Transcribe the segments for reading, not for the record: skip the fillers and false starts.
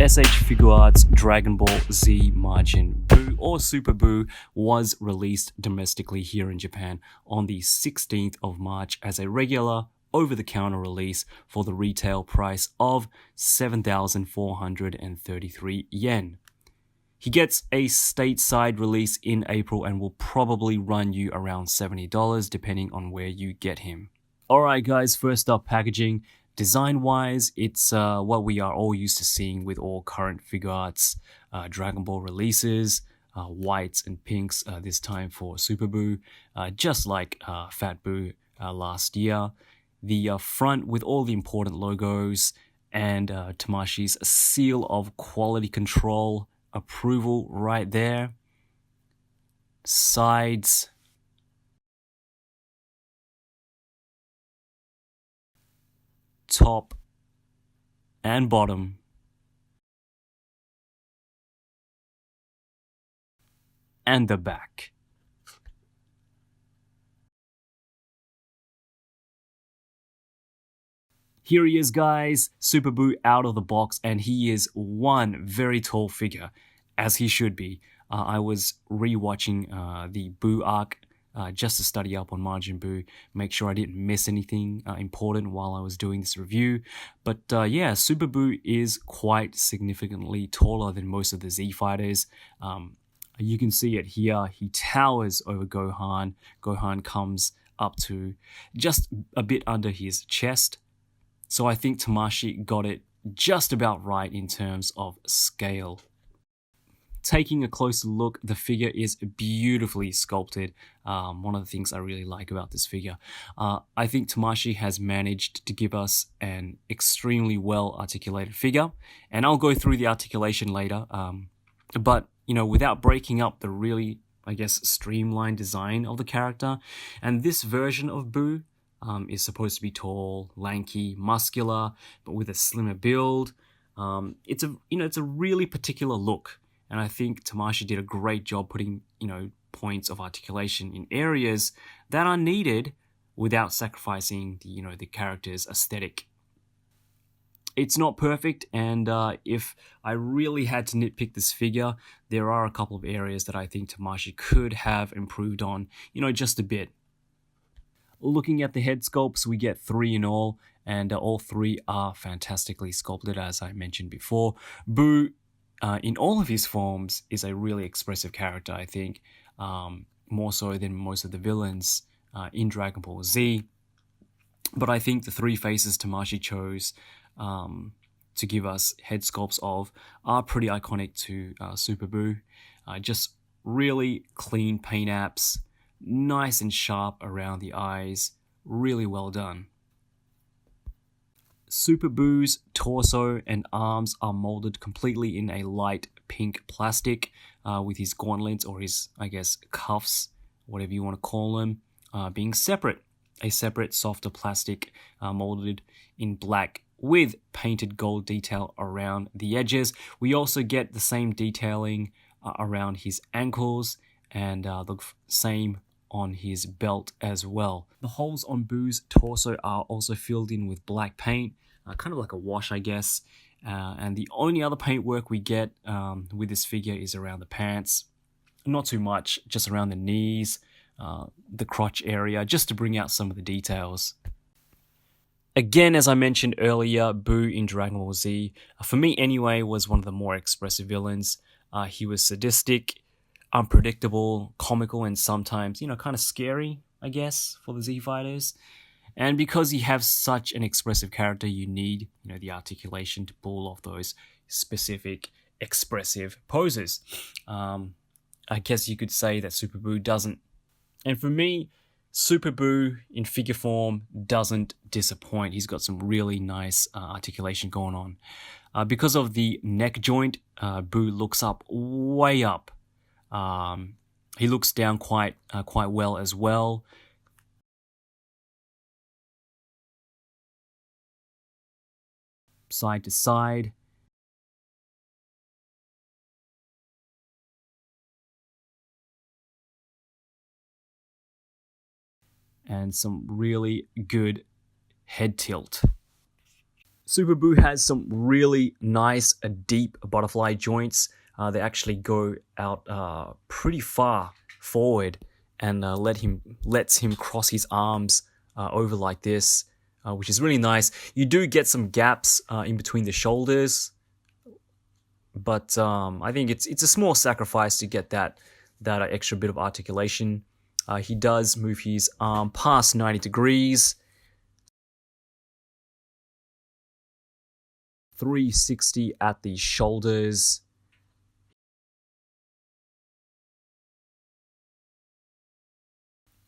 S.H Figuarts Dragon Ball Z Majin Buu or Super Buu was released domestically here in Japan on the 16th of March as a regular over-the-counter release for the retail price of 7,433 yen. He gets a stateside release in April and will probably run you around $70 depending on where you get him. Alright guys, first up, packaging. Design-wise, it's what we are all used to seeing with all current Figuarts Dragon Ball releases. Whites and pinks this time for Super Buu, just like Fat Buu last year. The front with all the important logos and Tamashii's seal of quality control approval right there. Sides. Top and bottom. And the back. Here he is, guys, Super Buu out of the box, and he is one very tall figure, as he should be. I was re-watching the Buu arc just to study up on Majin Buu, make sure I didn't miss anything important while I was doing this review. But yeah, Super Buu is quite significantly taller than most of the Z fighters. You can see it here. He towers over Gohan. Gohan comes up to just a bit under his chest. So I think Tamashii got it just about right in terms of scale. Taking a closer look, the figure is beautifully sculpted. One of the things I really like about this figure. I think Tamashii has managed to give us an extremely well articulated figure, and I'll go through the articulation later. But you know, without breaking up the really, I guess, streamlined design of the character, and this version of Buu is supposed to be tall, lanky, muscular, but with a slimmer build. It's a really particular look. And I think Tamashii did a great job putting, points of articulation in areas that are needed without sacrificing the character's aesthetic. It's not perfect, and if I really had to nitpick this figure, there are a couple of areas that I think Tamashii could have improved on, just a bit. Looking at the head sculpts, we get 3 in all, and all 3 are fantastically sculpted, as I mentioned before. Buu, in all of his forms, is a really expressive character, I think, more so than most of the villains in Dragon Ball Z. But I think the 3 faces Tamashii chose to give us head sculpts of are pretty iconic to Super Buu. Just really clean paint apps, nice and sharp around the eyes, really well done. Super Buu's torso and arms are molded completely in a light pink plastic with his gauntlets or his, I guess, cuffs, whatever you want to call them, being separate. A separate softer plastic molded in black with painted gold detail around the edges. We also get the same detailing around his ankles and the same on his belt as well. The holes on Buu's torso are also filled in with black paint, kind of like a wash, I guess. And the only other paint work we get with this figure is around the pants. Not too much, just around the knees, the crotch area, just to bring out some of the details. Again, as I mentioned earlier, Buu in Dragon Ball Z, for me anyway, was one of the more expressive villains. He was sadistic, unpredictable, comical, and sometimes, kind of scary, I guess, for the Z fighters. And because you have such an expressive character, you need, the articulation to pull off those specific expressive poses. I guess you could say that Super Buu doesn't. And for me, Super Buu in figure form doesn't disappoint. He's got some really nice articulation going on. Because of the neck joint, Buu looks up way up. He looks down quite well as well. Side to side. And some really good head tilt. Super Buu has some really nice, deep butterfly joints. They actually go out pretty far forward and lets him cross his arms over like this, which is really nice. You do get some gaps in between the shoulders, but I think it's a small sacrifice to get that extra bit of articulation. He does move his arm past 90 degrees, 360 at the shoulders.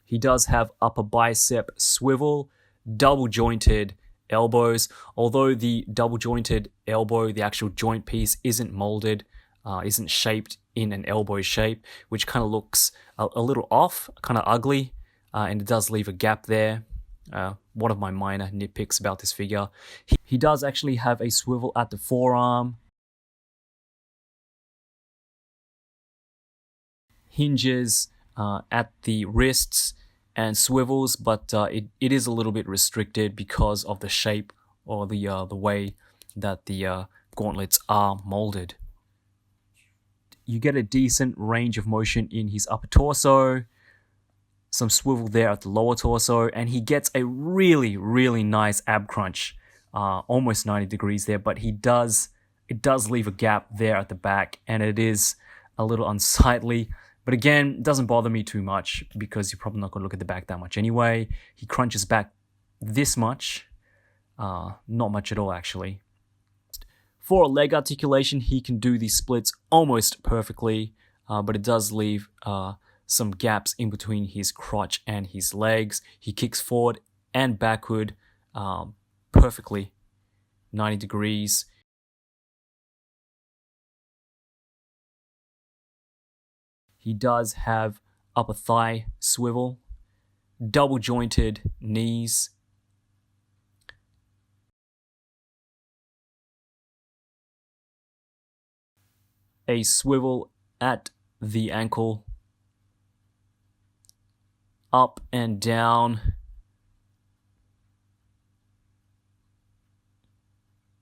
He does have upper bicep swivel, double jointed elbows. Although the double jointed elbow, the actual joint piece, isn't molded, isn't shaped in an elbow shape, which kind of looks a little off, kind of ugly, and it does leave a gap there. One of my minor nitpicks about this figure. He does actually have a swivel at the forearm, hinges at the wrists, and swivels, but it is a little bit restricted because of the shape or the way that the gauntlets are molded. You get a decent range of motion in his upper torso, some swivel there at the lower torso, and he gets a really, really nice ab crunch, almost 90 degrees there, but it does leave a gap there at the back, and it is a little unsightly. But again, it doesn't bother me too much because you're probably not going to look at the back that much anyway. He crunches back this much, not much at all actually. For a leg articulation, he can do these splits almost perfectly, but it does leave some gaps in between his crotch and his legs. He kicks forward and backward perfectly, 90 degrees. He does have upper thigh swivel, double jointed knees, a swivel at the ankle, up and down,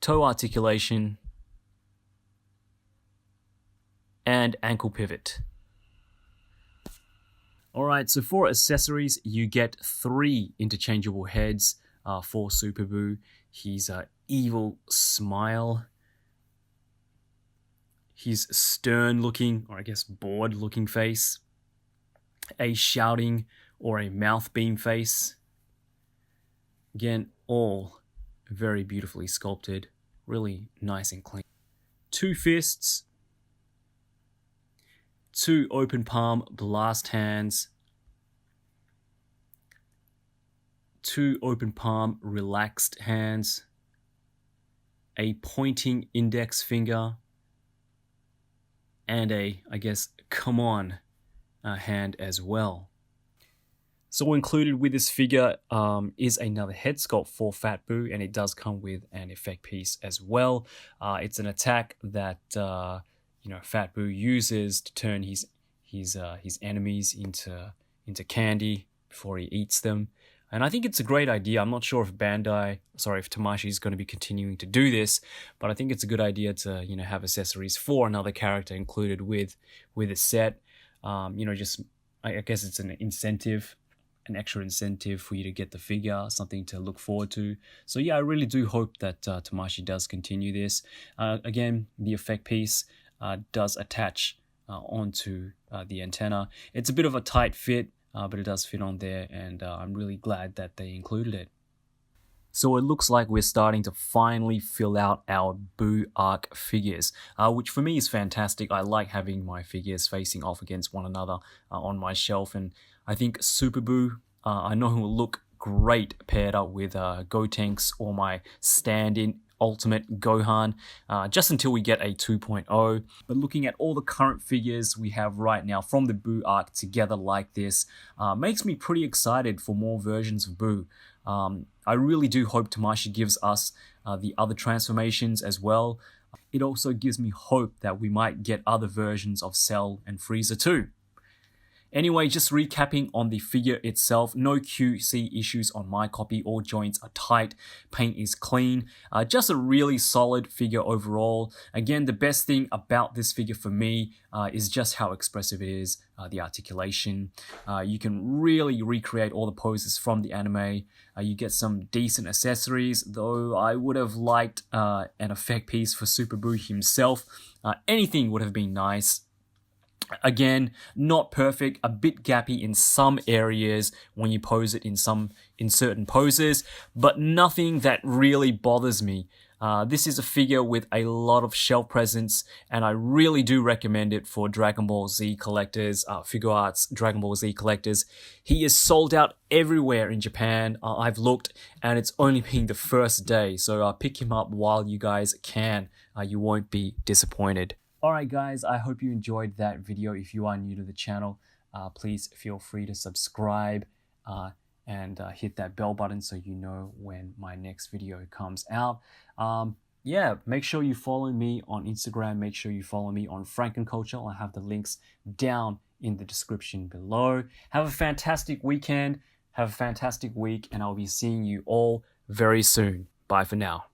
toe articulation, and ankle pivot. Alright, so for accessories, you get 3 interchangeable heads for Super Buu. His evil smile, his stern looking, or I guess bored looking face, a shouting or a mouth beam face. Again, all very beautifully sculpted, really nice and clean. 2 fists, 2 open palm blast hands, 2 open palm relaxed hands, a pointing index finger, and a, I guess, come on hand as well. So included with this figure is another head sculpt for Fat Buu, and it does come with an effect piece as well. It's an attack that Fat Buu uses to turn his enemies into candy before he eats them. And I think it's a great idea. I'm not sure if Tamashii is going to be continuing to do this, but I think it's a good idea to have accessories for another character included with a set. I guess it's an incentive, an extra incentive for you to get the figure, something to look forward to. So yeah, I really do hope that Tamashii does continue this. Again, the effect piece does attach onto the antenna. It's a bit of a tight fit, but it does fit on there, and I'm really glad that they included it. So it looks like we're starting to finally fill out our Buu arc figures, which for me is fantastic. I like having my figures facing off against one another on my shelf, and I think Super Buu, I know will look great paired up with Gotenks or my stand-in Ultimate Gohan, just until we get a 2.0. But looking at all the current figures we have right now from the Buu arc together like this, makes me pretty excited for more versions of Buu. I really do hope Tamashii gives us the other transformations as well. It also gives me hope that we might get other versions of Cell and Frieza too. Anyway, just recapping on the figure itself, no QC issues on my copy, all joints are tight, paint is clean, just a really solid figure overall. Again, the best thing about this figure for me is just how expressive it is, the articulation. You can really recreate all the poses from the anime. You get some decent accessories, though I would have liked an effect piece for Super Buu himself. Anything would have been nice. Again, not perfect, a bit gappy in some areas when you pose it in certain poses, but nothing that really bothers me. This is a figure with a lot of shelf presence, and I really do recommend it for Dragon Ball Z collectors, Figuarts Dragon Ball Z collectors. He is sold out everywhere in Japan. I've looked, and it's only been the first day, so pick him up while you guys can. You won't be disappointed. Alright guys, I hope you enjoyed that video. If you are new to the channel, please feel free to subscribe and hit that bell button so you know when my next video comes out. Yeah, make sure you follow me on Instagram. Make sure you follow me on Frankenculture. I'll have the links down in the description below. Have a fantastic weekend. Have a fantastic week, and I'll be seeing you all very soon. Bye for now.